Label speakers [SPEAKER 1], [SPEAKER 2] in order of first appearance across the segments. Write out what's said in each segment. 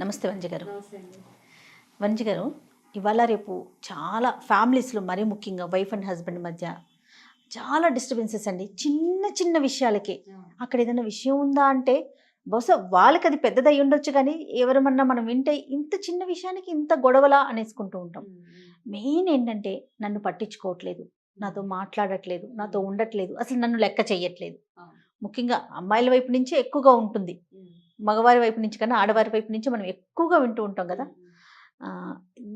[SPEAKER 1] నమస్తే వంజ గారు.
[SPEAKER 2] నమస్తే అండి.
[SPEAKER 1] వంజ గారు, ఇవాళ రేపు చాలా ఫ్యామిలీస్లో మరీ ముఖ్యంగా వైఫ్ అండ్ హస్బెండ్ మధ్య చాలా డిస్టర్బెన్సెస్ అండి. చిన్న చిన్న విషయాలకే అక్కడ ఏదైనా విషయం ఉందా అంటే బహుశా వాళ్ళకి అది పెద్దదై ఉండొచ్చు, కానీ ఎవరమన్నా మనం వింటే ఇంత చిన్న విషయానికి ఇంత గొడవలా అనేసుకుంటూ ఉంటాం. మెయిన్ ఏంటంటే నన్ను పట్టించుకోవట్లేదు, నాతో మాట్లాడట్లేదు, నాతో ఉండట్లేదు, అసలు నన్ను లెక్క చెయ్యట్లేదు. ముఖ్యంగా అమ్మాయిల వైపు నుంచే ఎక్కువగా ఉంటుంది, మగవారి వైపు నుంచి కన్నా ఆడవారి వైపు నుంచి మనం ఎక్కువగా వింటూ ఉంటాం కదా.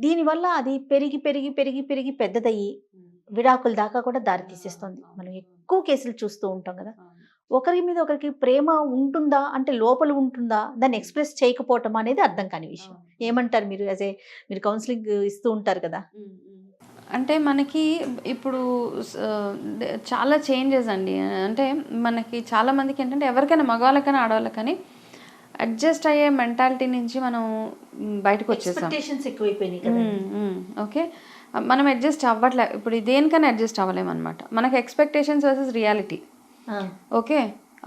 [SPEAKER 1] దీనివల్ల అది పెరిగి పెరిగి పెరిగి పెరిగి పెద్దదయ్యి విడాకుల దాకా కూడా దారి తీసేస్తుంది. మనం ఎక్కువ కేసులు చూస్తూ ఉంటాం కదా. ఒకరి మీద ఒకరికి ప్రేమ ఉంటుందా అంటే లోపల ఉంటుందా, దాన్ని ఎక్స్ప్రెస్ చేయకపోవటం అనేది అర్థం కాని విషయం. ఏమంటారు మీరు? మీరు కౌన్సిలింగ్ ఇస్తూ ఉంటారు కదా.
[SPEAKER 2] అంటే మనకి ఇప్పుడు చాలా చేంజెస్ అండి. అంటే మనకి చాలా మందికి ఏంటంటే ఎవరికైనా మగవాళ్ళకైనా ఆడవాళ్ళకని అడ్జస్ట్ అయ్యే మెంటాలిటీ నుంచి మనం బయటకు వచ్చేసాం. ఓకే, మనం అడ్జస్ట్ అవ్వట్లే. ఇప్పుడు దేనికైనా అడ్జస్ట్ అవ్వలేమన్నమాట. మనకి ఎక్స్పెక్టేషన్స్ వర్సెస్ రియాలిటీ. ఓకే,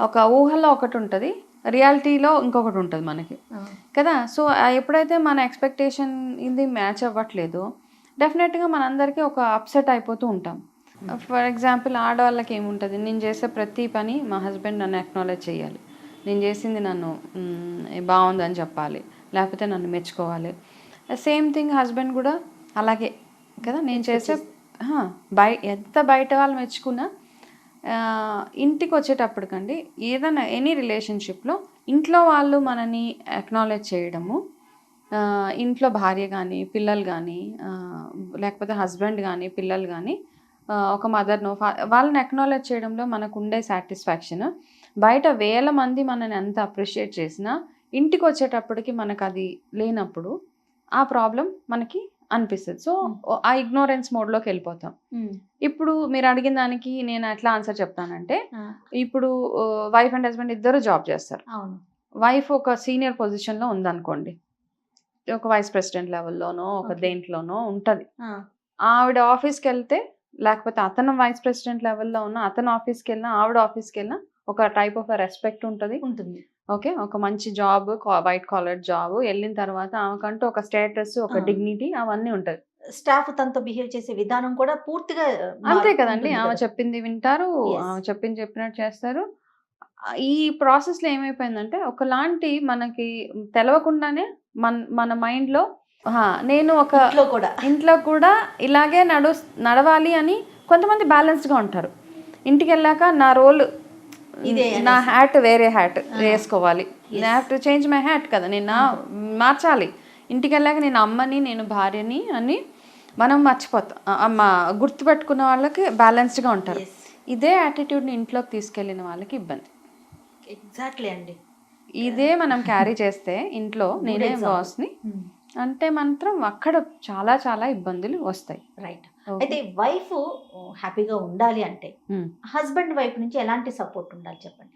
[SPEAKER 2] ఒక ఊహలో ఒకటి ఉంటుంది, రియాలిటీలో ఇంకొకటి ఉంటుంది మనకి కదా. సో ఎప్పుడైతే మన ఎక్స్పెక్టేషన్ ఇది మ్యాచ్ అవ్వట్లేదు, డెఫినెట్గా మనందరికీ ఒక అప్సెట్ అయిపోతూ ఉంటాం. ఫర్ ఎగ్జాంపుల్ ఆడవాళ్ళకి ఏముంటుంది, నేను చేసే ప్రతి పని మా హస్బెండ్ నన్ను అక్నాలెడ్జ్ చేయాలి, నేను చేసింది నన్ను బాగుందని చెప్పాలి, లేకపోతే నన్ను మెచ్చుకోవాలి. సేమ్ థింగ్ హస్బెండ్ కూడా అలాగే కదా. నేను చేసే ఎంత బయట వాళ్ళు మెచ్చుకున్నా ఇంటికి వచ్చేటప్పటికండి ఏదైనా ఎనీ రిలేషన్షిప్లో ఇంట్లో వాళ్ళు మనని అక్నాలెడ్జ్ చేయడము, ఇంట్లో భార్య కానీ పిల్లలు కానీ లేకపోతే హస్బెండ్ కానీ పిల్లలు కానీ ఒక మదర్నో వాళ్ళని అక్నాలెడ్జ్ చేయడంలో మనకు ఉండే సాటిస్ఫాక్షన్ బయట వేల మంది మనని ఎంత అప్రిషియేట్ చేసినా ఇంటికి వచ్చేటప్పటికి మనకు అది లేనప్పుడు ఆ ప్రాబ్లం మనకి అనిపిస్తుంది. సో ఆ ఇగ్నోరెన్స్ మోడ్లోకి వెళ్ళిపోతాం. ఇప్పుడు మీరు అడిగిన దానికి నేను ఎట్లా ఆన్సర్ చెప్తానంటే, ఇప్పుడు వైఫ్ అండ్ హస్బెండ్ ఇద్దరు జాబ్ చేస్తారు. వైఫ్ ఒక సీనియర్ పొజిషన్లో ఉందనుకోండి, ఒక వైస్ ప్రెసిడెంట్ లెవెల్లోనో ఒక దేంట్లోనో ఉంటుంది. ఆవిడ ఆఫీస్కి వెళ్తే, లేకపోతే అతను వైస్ ప్రెసిడెంట్ లెవెల్లో ఉన్న అతను ఆఫీస్కి వెళ్ళినా ఆవిడ ఆఫీస్కి వెళ్ళినా ఒక టైప్ ఆఫ్ రెస్పెక్ట్ ఉంటుంది. ఓకే, ఒక మంచి జాబ్, వైట్ కాలర్ జాబ్ వెళ్ళిన తర్వాత ఆమెకంటూ ఒక స్టేటస్, ఒక డిగ్నిటీ అవన్నీ ఉంటుంది.
[SPEAKER 1] స్టాఫ్ తనతో బిహేవ్ చేసే విధానం కూడా పూర్తిగా
[SPEAKER 2] అంతే కదండి. ఆమె చెప్పింది వింటారు, ఆమె చెప్పినట్టు చేస్తారు. ఈ ప్రాసెస్లో ఏమైపోయిందంటే ఒకలాంటి మనకి తెలవకుండానే మన మైండ్లో నేను ఒక ఇంట్లో కూడా ఇలాగే నడవాలి అని కొంతమంది బ్యాలెన్స్డ్గా ఉంటారు. ఇంటికి వెళ్ళాక నా రోల్, నా హ్యాట్ వేరే హ్యాట్ వేసుకోవాలి, నా have to change my hat కదా, నేను మార్చాలి. ఇంటికి వెళ్ళాక నేను అమ్మని, నేను భార్యని అని మనం మర్చిపోతాం. గుర్తుపెట్టుకున్న వాళ్ళకి బ్యాలెన్స్డ్గా ఉంటారు. ఇదే యాటిట్యూడ్ని ఇంట్లోకి తీసుకెళ్ళిన వాళ్ళకి ఇబ్బంది.
[SPEAKER 1] ఎగ్జాక్ట్లీ అండి.
[SPEAKER 2] ఇదే మనం క్యారీ చేస్తే ఇంట్లో నేనే బాస్ని అంటే మాత్రం అక్కడ చాలా చాలా ఇబ్బందులు వస్తాయి.
[SPEAKER 1] రైట్. అయితే వైఫ్ హ్యాపీగా ఉండాలి అంటే హస్బెండ్ వైపు నుంచి ఎలాంటి సపోర్ట్ ఉండాలి చెప్పండి.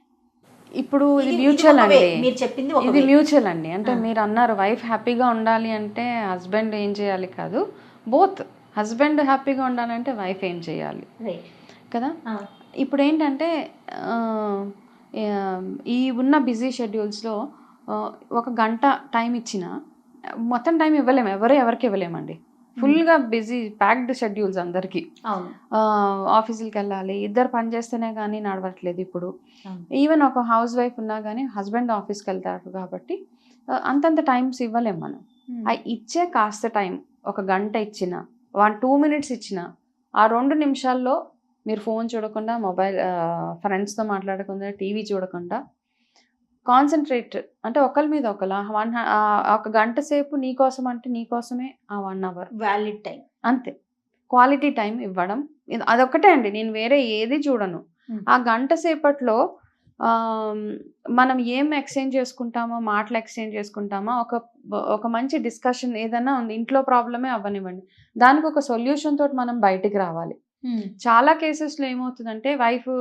[SPEAKER 2] ఇప్పుడు ఇది మ్యూచువల్ అండి,
[SPEAKER 1] మీరు చెప్పింది
[SPEAKER 2] ఇది మ్యూచువల్ అండి. అంటే మీరు అన్నారు వైఫ్ హ్యాపీగా ఉండాలి అంటే హస్బెండ్ ఏం చేయాలి కాదు, బోత్. హస్బెండ్ హ్యాపీగా ఉండాలంటే వైఫ్ ఏం చేయాలి కదా. ఇప్పుడు ఏంటంటే ఈ ఉన్న బిజీ షెడ్యూల్స్లో ఒక గంట టైం ఇచ్చినా మొత్తం టైం ఇవ్వలేము, ఎవరికి ఇవ్వలేమండి. ఫుల్గా బిజీ ప్యాక్డ్ షెడ్యూల్స్ అందరికీ. ఆఫీసులకి వెళ్ళాలి, ఇద్దరు పని చేస్తేనే కానీ నడవట్లేదు ఇప్పుడు. ఈవెన్ ఒక హౌస్ వైఫ్ ఉన్నా కానీ హస్బెండ్ ఆఫీస్కి వెళ్తారు కాబట్టి అంతంత టైమ్స్ ఇవ్వలేము మనం. ఇచ్చే కాస్త టైం, ఒక గంట ఇచ్చిన, 1-2 minutes ఇచ్చిన, ఆ 2 నిమిషాల్లో మీరు ఫోన్ చూడకుండా, మొబైల్ ఫ్రెండ్స్తో మాట్లాడకుండా, టీవీ చూడకుండా కాన్సన్ట్రేట్ అంటే ఒకరి మీద ఒకలా ఒక గంట సేపు నీకోసం అంటే నీకోసమే ఆ 1 hour
[SPEAKER 1] వ్యాలిడ్ టైం,
[SPEAKER 2] అంతే. క్వాలిటీ టైం ఇవ్వడం అదొక్కటే అండి, నేను వేరే ఏది చూడను. ఆ గంట సేపట్లో మనం ఏం ఎక్స్చేంజ్ చేసుకుంటామో, మాటలు ఎక్స్చేంజ్ చేసుకుంటామో, ఒక మంచి డిస్కషన్ ఏదైనా ఉంది, ఇంట్లో ప్రాబ్లమే అవ్వనివ్వండి, దానికి ఒక సొల్యూషన్ తోటి మనం బయటికి రావాలి. చాలా కేసెస్లో ఏమవుతుందంటే వైఫ్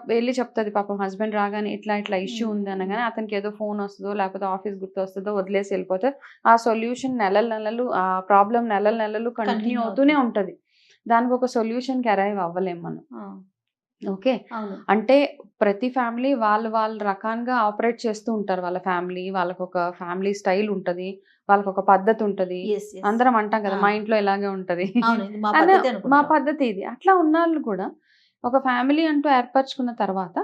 [SPEAKER 2] వెళ్ళి చెప్తుంది, పాపం హస్బెండ్ రాగానే ఇట్లా ఇష్యూ ఉంది అనగానే అతనికి ఏదో ఫోన్ వస్తుందో లేకపోతే ఆఫీస్ గుర్తు వస్తుందో వదిలేసి వెళ్ళిపోతే ఆ సొల్యూషన్ నెలలు ఆ ప్రాబ్లం నెలలు కంటిన్యూ అవుతూనే ఉంటుంది. దానికి ఒక సొల్యూషన్కి అరైవ్ అవ్వలేము మనం. ఓకే.
[SPEAKER 1] అవును.
[SPEAKER 2] అంటే ప్రతి ఫ్యామిలీ వాళ్ళ రకంగా ఆపరేట్ చేస్తూ ఉంటారు. వాళ్ళ ఫ్యామిలీ వాళ్ళకొక ఫ్యామిలీ స్టైల్ ఉంటది. వాళ్ళకొక పద్ధతి ఉంటది.
[SPEAKER 1] యెస్. యెస్.
[SPEAKER 2] అందరం అంటాం కదా!
[SPEAKER 1] ఆ!
[SPEAKER 2] మా ఇంట్లో ఇలాగే ఉంటది.
[SPEAKER 1] అవును. ఇది మా
[SPEAKER 2] అన్న
[SPEAKER 1] పద్ధతి
[SPEAKER 2] మా
[SPEAKER 1] అనుకుంటాం.
[SPEAKER 2] పద్ధతి ఇది. అట్లా ఉన్నాళ్ళు కూడా ఒక ఫ్యామిలీ అంటూ ఏర్పరచుకున్న తర్వాత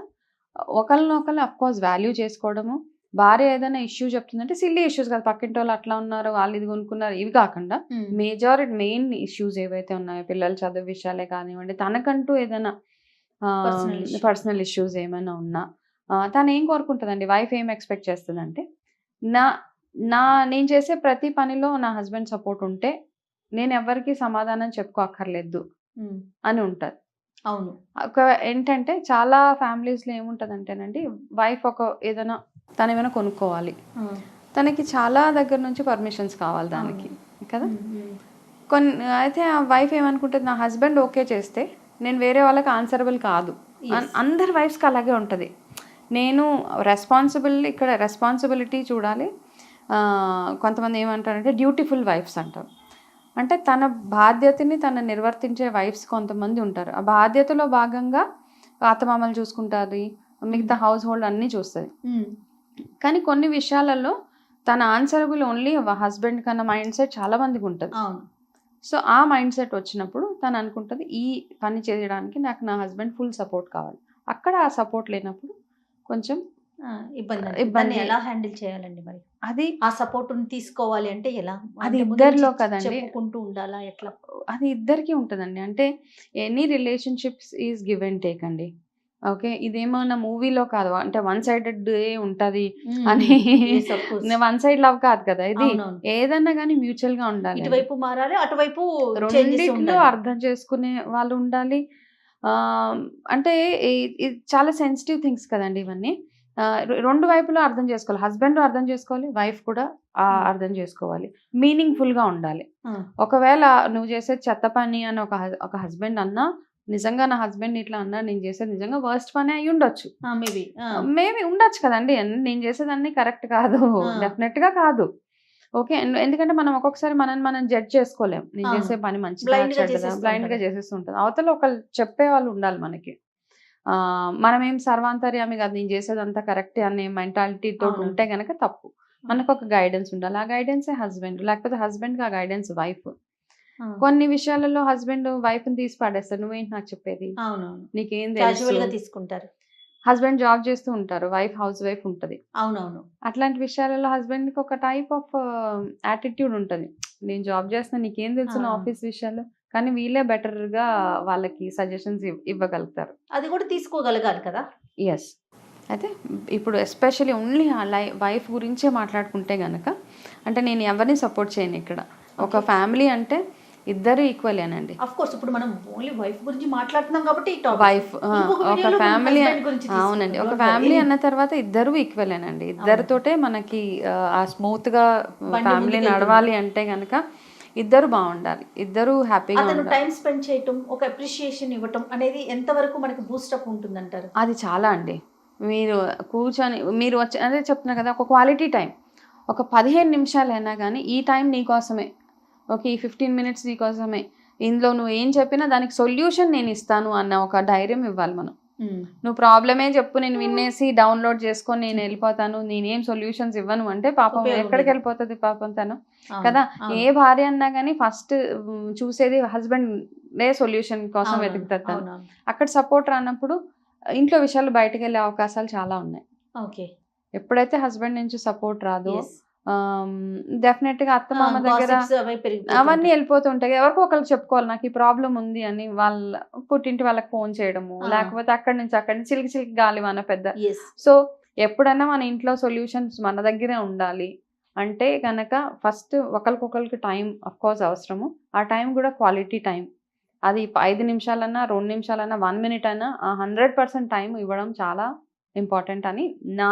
[SPEAKER 2] ఒకళ్ళనొకళ్ళు అఫ్‌కోర్స్ వాల్యూ చేసుకోవడము. భార్య ఏదైనా ఇష్యూ చెప్తుందంటే సిల్లీ ఇష్యూస్ కాదు. పక్కింటోళ్ళు అట్లా ఉన్నారు, వాళ్ళు ఇది కొనుక్కున్నారు ఇవి కాకుండా
[SPEAKER 1] హ్మ్.
[SPEAKER 2] మెయిన్ ఇష్యూస్ ఏవైతే ఉన్నాయో పిల్లల చదువు విషయాలే కానివ్వండి, తనకంటూ ఏదైనా
[SPEAKER 1] పర్సనల్ ఇష్యూ.
[SPEAKER 2] పర్సనల్ ఇష్యూస్ ఏమైనా ఉన్నా తను ఏం కోరుకుంటదండి, వైఫ్ ఏం ఎక్స్‌పెక్ట్ చేస్తదంటే, నా నా నేను చేసే ప్రతి పనిలో నా హస్బెండ్ సపోర్ట్ ఉంటే, నేనెవ్వరికీ సమాధానం చెప్పుకోక్కర్లేదు
[SPEAKER 1] హ్మ్.
[SPEAKER 2] అని ఉంటది.
[SPEAKER 1] అవును.
[SPEAKER 2] ఏంటంటే చాలా ఫ్యామిలీస్‌లో ఏముంటదంటేనండి, వైఫ్ ఏదైనా తనేమైనా కొనుక్కోవాలి.
[SPEAKER 1] ఆ!
[SPEAKER 2] తనకి చాలా దగ్గర నుంచి పర్మిషన్స్ కావాలి దానికి. కదా!
[SPEAKER 1] హ్మ్. హ్మ్.
[SPEAKER 2] అయితే ఆ వైఫ్ ఏమనుకుంటది, నా హస్బెండ్ ఓకే చేస్తే నేను వేరే వాళ్ళకి ఆన్సరబుల్ కాదు.
[SPEAKER 1] యెస్.
[SPEAKER 2] అందరి వైఫ్స్‌కి అలాగే ఉంటది. నేను ఇక్కడ రెస్పాన్సిబిలిటీ చూడాలి. కొంతమంది ఏమంటారంటే డ్యూటిఫుల్ వైఫ్స్ అంటారు. అంటే తన బాధ్యతని తను నిర్వర్తించే వైఫ్స్ కొంతమంది ఉంటారు. ఆ బాధ్యతలో భాగంగా అత్తమామలు చూసుకుంటాది. మిగతా హౌస్ హోల్డ్ అన్నీ చూస్తది.
[SPEAKER 1] హ్మ్.
[SPEAKER 2] కానీ కొన్ని విషయాలలో తన ఆన్సరబుల్ ఓన్లీ హస్బెండ్ కన్నా మైండ్ సెట్ చాలా మందికి ఉంటది.
[SPEAKER 1] అవును.
[SPEAKER 2] సో, ఆ మైండ్ సెట్ వచ్చినప్పుడు తను అనుకుంటది, ఈ పని చేయడానికి నాకు నా హస్బెండ్ ఫుల్ సపోర్ట్ కావాలి. అక్కడ ఆ సపోర్ట్ లేనప్పుడు కొంచెం
[SPEAKER 1] ఆ! ఇబ్బందండి. దాన్ని
[SPEAKER 2] ఇబ్బంది.
[SPEAKER 1] ఎలా హ్యాండిల్ చేయాలండి మరి?
[SPEAKER 2] అది
[SPEAKER 1] ఆ సపోర్ట్‌ని తీసుకోవాలి అంటే ఎలా?
[SPEAKER 2] అది
[SPEAKER 1] అంటే ముందు
[SPEAKER 2] ఇద్దరిలో
[SPEAKER 1] నుంచి
[SPEAKER 2] కదండీ.
[SPEAKER 1] చెప్పుకుంటూ ఉండాలా? ఎట్లా?
[SPEAKER 2] అది ఇద్దరికీ ఉంటదండి. అంటే any relationships is give and take అండి. ఓకే. ఇదేమన్నా మూవీలో కాదు. అంటే వన్ సైడెడే ఉంటది
[SPEAKER 1] హ్మ్.
[SPEAKER 2] అని
[SPEAKER 1] yes. Of course.
[SPEAKER 2] One side love కాదు కదా! ఇది.
[SPEAKER 1] అవునవును.
[SPEAKER 2] ఏదన్నా గాని మ్యూచువల్‌గా ఉండాలండి.
[SPEAKER 1] ఇటువైపు మారాలి, అటువైపు చేంజెస్
[SPEAKER 2] రెండిట్లో
[SPEAKER 1] ఉండాలి.
[SPEAKER 2] అర్థం చేసుకునే వాళ్ళు ఉండాలి. అంటే ఇ ఇది చాలా సెన్సిటివ్ థింగ్స్ కదండీ ఇవన్నీ. 2 వైపులా అర్థం చేసుకోవాలి. హస్బెండ్ అర్థం చేసుకోవాలి. వైఫ్ కూడా
[SPEAKER 1] హ్మ్.
[SPEAKER 2] అర్థం చేసుకోవాలి. మీనింగ్‌ఫుల్‌గా ఉండాలి.
[SPEAKER 1] ఆ!
[SPEAKER 2] ఒకవేళ నువ్వు చేసేది చెత్త పని అని ఒక హస్బెండ్ అన్నా, నిజంగా నా హస్బెండ్ ఇట్లా అన్నాడు, నేను చేసేది నిజంగా వర్స్ట్ పనే అయ్యుండొచ్చు.
[SPEAKER 1] ఆ! మేబీ. ఆ!
[SPEAKER 2] మేబీ ఉండొచ్చు కదండీ. నేను చేసేదన్నీ కరెక్ట్ కాదు.
[SPEAKER 1] ఆ!
[SPEAKER 2] డెఫినెట్‌గా కాదు. ఓకే. ఎందుకంటే మనం ఒక్కొక్కసారి మనల్ని మనం జడ్జ్ చేసుకోలేం. నేను
[SPEAKER 1] అవును.
[SPEAKER 2] చేసే పని మంచిదా?
[SPEAKER 1] బ్లైండ్‌గా
[SPEAKER 2] చెడ్డదా?
[SPEAKER 1] చేసేస్తూ
[SPEAKER 2] బ్లైండ్‌గా
[SPEAKER 1] ఉంటారు.
[SPEAKER 2] చేసేస్తూ ఉంటాం. అవతల ఒకళ్ళు చెప్పేవాళ్ళు ఉండాలి మనకి. మనమేం సర్వాంతర్యామి కాదు. నేను చేసేదంతా కరెక్టే అనే మెంటాలిటీ తోటి
[SPEAKER 1] అవునవును.
[SPEAKER 2] ఉంటే గనక తప్పు. మనకొక గైడెన్స్ ఉండాలి. ఆ గైడెన్సే హస్బెండ్. లేకపోతే హస్బెండ్‌కి ఆ గైడెన్స్ వైఫ్.
[SPEAKER 1] ఆ!
[SPEAKER 2] కొన్ని విషయాలలో హస్బెండ్ వైఫ్‌ని తీసి పడేస్తాడు. నువ్వేంటి నాకు చెప్పేది?
[SPEAKER 1] అవునవును.
[SPEAKER 2] నీకేం తెలుసు?
[SPEAKER 1] క్యాజువల్‌గా తీసుకుంటారు.
[SPEAKER 2] హస్బెండ్ జాబ్ చేస్తూ ఉంటారు. వైఫ్ హౌస్ వైఫ్ ఉంటది.
[SPEAKER 1] అవునవును.
[SPEAKER 2] అట్లాంటి విషయాలలో హస్బెండ్‌కి ఒక టైప్ ఆఫ్ యాటిట్యూడ్ ఉంటది. నేను జాబ్ చేస్తున్నా, నీకేం
[SPEAKER 1] ఆ!
[SPEAKER 2] తెలుసు నా ఆఫీస్ విషయాలు? కానీ వీళ్ళే బెటర్‌గా వాళ్ళకి సజెషన్స్ ఇవ్వగలుగుతారు.
[SPEAKER 1] అది కూడా తీసుకోగలగాలి కదా!
[SPEAKER 2] యెస్. అయితే ఇప్పుడు ఎస్పెషల్లీ ఓన్లీ వైఫ్ గురించే మాట్లాడుకుంటే గనక, అంటే నేను ఎవరిని సపోర్ట్ చేయను ఇక్కడ. ఒక
[SPEAKER 1] ఓకే.
[SPEAKER 2] ఫ్యామిలీ అంటే ఇద్దరు ఈక్వలేనండి.
[SPEAKER 1] ఆఫ్ కోర్స్ ఇప్పుడు మనం ఓన్లీ వైఫ్ గురించి మాట్లాడుతున్నాం కాబట్టి ఈ టాపిక్.
[SPEAKER 2] వైఫ్
[SPEAKER 1] ఇంకొక
[SPEAKER 2] ఒక
[SPEAKER 1] వీడియోలో మనం
[SPEAKER 2] ఫ్యామిలీ
[SPEAKER 1] హస్బెండ్ గురించి
[SPEAKER 2] అవునండి.
[SPEAKER 1] తీసుకుందాం.
[SPEAKER 2] ఒక
[SPEAKER 1] డోంట్
[SPEAKER 2] ఫ్యామిలీ
[SPEAKER 1] వరీ.
[SPEAKER 2] అన్న తర్వాత ఇద్దరు ఈక్వలేనండి. ఇద్దరితోటే మనకి ఆ స్మూత్‌గా
[SPEAKER 1] బండి
[SPEAKER 2] ఫ్యామిలీ
[SPEAKER 1] ముందుకెళ్తుంది.
[SPEAKER 2] నడవాలి అంటే గనక ఇద్దరు బావుండాలి. ఇద్దరు హ్యాపీగా
[SPEAKER 1] అతను
[SPEAKER 2] ఉండాలి.
[SPEAKER 1] టైమ్ స్పెండ్ చేయటం, ఒక అప్రిషియేషన్ ఇవ్వటం అనేది ఎంత వరకు మనకు బూస్టప్ ఉంటుందంటారు?
[SPEAKER 2] అది చాలా అండి. మీరు మీరు అదే చెప్తున్నా కదా! ఒక క్వాలిటీ టైమ్. ఒక 15 నిమిషాలైనా గానీ, ఈ టైం నీకోసమే. ఓకే. ఈ 15 మినిట్స్ నీకోసమే. ఇందులో నువ్వు ఏం చెప్పినా దానికి సొల్యూషన్ నేనిస్తాను అన్న ఒక ధైర్యం ఇవ్వాలి మనం.
[SPEAKER 1] హ్మ్.
[SPEAKER 2] నువ్వు ప్రాబ్లమే చెప్పు, నేను వినేసి డౌన్‌లోడ్ చేసుకొని నేనెళ్ళిపోతాను. నేనేం సొల్యూషన్స్ ఇవ్వను అంటే పాపం
[SPEAKER 1] ఉపయోగం లేదు.
[SPEAKER 2] ఎక్కడికెళ్ళిపోతది పాపం తను.
[SPEAKER 1] అవును.
[SPEAKER 2] కదా!
[SPEAKER 1] అవును.
[SPEAKER 2] ఏ భార్య అన్నా గానీ ఫస్ట్ చూసేది హస్బెండే సొల్యూషన్ కోసం
[SPEAKER 1] అవునవును.
[SPEAKER 2] వెతుకుతది తను.
[SPEAKER 1] అవునవును.
[SPEAKER 2] అక్కడ సపోర్ట్ రానప్పుడు ఇంట్లో విషయాలు బయటకెళ్ళే అవకాశాలు చాలా ఉన్నాయి.
[SPEAKER 1] ఓకే.
[SPEAKER 2] ఎప్పుడైతే హస్బెండ్ నుంచి సపోర్ట్ రాదో
[SPEAKER 1] యెస్.
[SPEAKER 2] ఆహ్, డెఫినెట్‌గా అత్తమామ దగ్గర
[SPEAKER 1] గాసిప్స్ అవే పెరిగిపోతూ
[SPEAKER 2] అవన్నీ
[SPEAKER 1] ఉంటాయి.
[SPEAKER 2] ఎళ్ళిపోతుంటాయి. ఎవరికో ఒకళ్ళకి చెప్పుకోవాలి. నాకు ఈ ప్రాబ్లమ్ ఉంది అని పుట్టింటి వాళ్ళకి ఫోను చేయడము,
[SPEAKER 1] ఆ!
[SPEAKER 2] లేకపోతే అక్కడి నుంచి చిలికి చిలికి గాలివాన పెద్ద.
[SPEAKER 1] యెస్.
[SPEAKER 2] సో, ఎప్పుడన్నా మన ఇంట్లో సొల్యూషన్స్ మన దగ్గరే ఉండాలి. అంటే గనక ఫస్ట్ ఒకళ్ళకొకళ్ళకి టైం ఆఫ్‌కోర్స్ అవసరము. ఆ టైం గూడా క్వాలిటీ టైం. అది 5 నిమిషాలన్నా, 2 నిమిషాలన్నా, 1 మినిట్ అయినా ఆ 100% టైం ఇవ్వడం చాలా ఇంపార్టెంట్ అని నా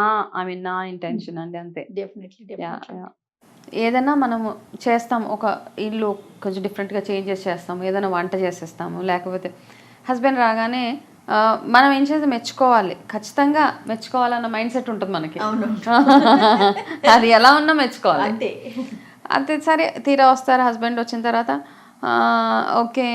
[SPEAKER 2] ఇంటెన్షన్ అండి అంతే.
[SPEAKER 1] డెఫినెట్‌లీ.
[SPEAKER 2] యాహ్!
[SPEAKER 1] డెఫినెట్‌లీ.
[SPEAKER 2] యాహ్! ఏదైనా మనము చేస్తాం. ఒక ఇల్లు కొంచెం డిఫరెంట్‌గా చేంజెస్ చేస్తాము. ఏదైనా వంట చేసేస్తాము. లేకపోతే హస్బెండ్ రాగానే మనం ఏం చేసి మెచ్చుకోవాలి. ఖచ్చితంగా మెచ్చుకోవాలన్న మైండ్ సెట్ ఉంటది మనకి.
[SPEAKER 1] అవునవును.
[SPEAKER 2] అది ఎలా ఉన్నా మెచ్చుకోవాలి.
[SPEAKER 1] అంతే.
[SPEAKER 2] అంతే సరే తీరా వస్తారు హస్బెండ్ వచ్చిన తర్వాత ఓకే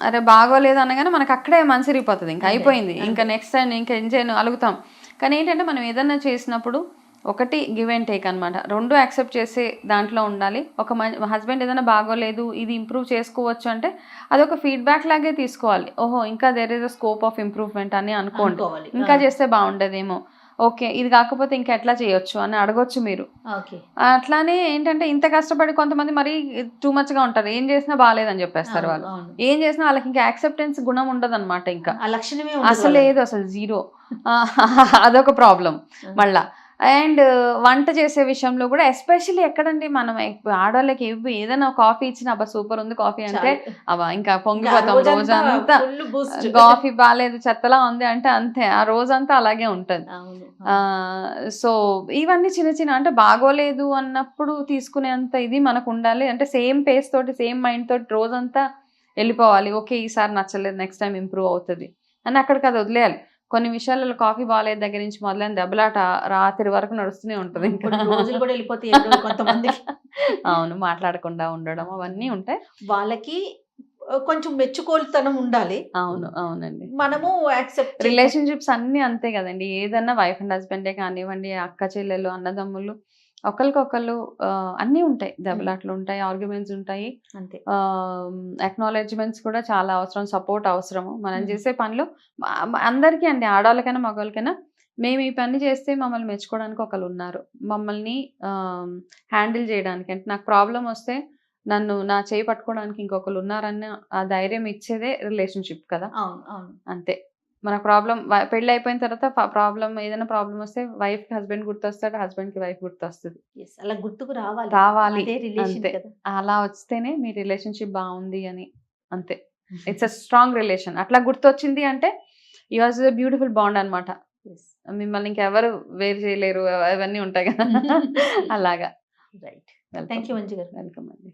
[SPEAKER 2] అరే బాగోలేదు అనగానే మనకు అక్కడే మనసిరిగిపోతుంది, ఇంకా అయిపోయింది, ఇంకా నెక్స్ట్ టైం ఇంకా ఎంజాయ్ అలుగుతాం. కానీ ఏంటంటే మనం ఏదన్నా చేసినప్పుడు ఒకటి గివ్ అండ్ టేక్ అనమాట, రెండు యాక్సెప్ట్ చేసే దాంట్లో ఉండాలి. ఒక హస్బెండ్ ఏదైనా బాగోలేదు ఇది ఇంప్రూవ్ చేసుకోవచ్చు అంటే అదొక ఫీడ్బ్యాక్ లాగే తీసుకోవాలి. ఓహో ఇంకా there is a scope of improvement అని అనుకోండి, ఇంకా చేస్తే బాగుండేదేమో, ఓకే ఇది కాకపోతే ఇంకా ఎట్లా చేయొచ్చు అని అడగొచ్చు మీరు. అట్లానే ఏంటంటే ఇంత కష్టపడి కొంతమంది మరీ టూ మచ్గా ఉంటారు, ఏం చేసినా బాగాలేదని చెప్పేస్తారు వాళ్ళు. ఏం చేసినా వాళ్ళకి ఇంకా యాక్సెప్టెన్స్ గుణం ఉండదు అనమాట, ఇంకా అసలు లేదు, అసలు జీరో. అదొక ప్రాబ్లం మళ్ళా. అండ్ వంట చేసే విషయంలో కూడా ఎస్పెషల్లీ ఎక్కడండి మనం ఆడవాళ్ళకి ఏదైనా కాఫీ ఇచ్చినా అబ్బా సూపర్ ఉంది కాఫీ అంటే అబ్బా ఇంకా పొంగిపోతాం రోజంతా, కాఫీ బాగాలేదు చెత్తలా ఉంది అంటే అంతే, ఆ రోజంతా అలాగే ఉంటుంది. సో ఇవన్నీ చిన్న చిన్న అంటే బాగోలేదు అన్నప్పుడు తీసుకునేంత ఇది మనకు ఉండాలి. అంటే సేమ్ పేస్ తోటి సేమ్ మైండ్ తోటి రోజంతా వెళ్ళిపోవాలి, ఓకే ఈసారి నచ్చలేదు నెక్స్ట్ టైం ఇంప్రూవ్ అవుతుంది అని అక్కడికి అది వదిలేయాలి. కొన్ని విషయాలలో కాఫీ బాగాలేదు దగ్గర నుంచి మొదలైన దెబ్బలాట రాత్రి వరకు నడుస్తూనే ఉంటుంది,
[SPEAKER 1] రోజులు కూడా వెళ్ళిపోతాయి కొంతమంది.
[SPEAKER 2] అవును, మాట్లాడకుండా ఉండడం అవన్నీ ఉంటాయి.
[SPEAKER 1] వాళ్ళకి కొంచెం మెచ్చుకోలుతనం ఉండాలి.
[SPEAKER 2] అవును అవునండి,
[SPEAKER 1] మనము యాక్సెప్ట్.
[SPEAKER 2] రిలేషన్షిప్స్ అన్ని అంతే కదండి, ఏదన్నా వైఫ్ అండ్ హస్బెండే కానివ్వండి, అక్క చెల్లెలు అన్నదమ్ములు ఒకరికొకళ్ళు అన్నీ ఉంటాయి, దెబ్బలాట్లు ఉంటాయి, ఆర్గ్యుమెంట్స్ ఉంటాయి,
[SPEAKER 1] అంతే.
[SPEAKER 2] అక్నాలెడ్జ్మెంట్స్ కూడా చాలా అవసరం, సపోర్ట్ అవసరము. మనం చేసే పనిలో అందరికీ అండి, ఆడవాళ్ళకైనా మగవాళ్ళకైనా మేము ఈ పని చేస్తే మమ్మల్ని మెచ్చుకోవడానికి ఒకళ్ళు ఉన్నారు, మమ్మల్ని హ్యాండిల్ చేయడానికి, అంటే నాకు ప్రాబ్లం వస్తే నన్ను నా చేయి పట్టుకోవడానికి ఇంకొకరు ఉన్నారన్న ఆ ధైర్యం ఇచ్చేదే రిలేషన్షిప్ కదా. అంతే, మన ప్రాబ్లం పెళ్ళి అయిపోయిన తర్వాత ఏదైనా ప్రాబ్లం వస్తే వైఫ్ కి హస్బెండ్ గుర్తొస్తాడు, హస్బెండ్ కి వైఫ్ గుర్తొస్తుంది.
[SPEAKER 1] అలా గుర్తుకు రావాలి
[SPEAKER 2] అంతే, అలా వస్తేనే మీ రిలేషన్షిప్ బాగుంది అని. అంతే, ఇట్స్ అ స్ట్రాంగ్ రిలేషన్. అట్లా గుర్తొచ్చింది అంటే you are a beautiful bond అనమాట, మిమ్మల్ని ఇంకెవరు వేరు చేయలేరు, అవన్నీ ఉంటాయి కదా. అలాగా.
[SPEAKER 1] రైట్, థ్యాంక్ యూ మంజు గారు.
[SPEAKER 2] వెల్కమ్ అండి.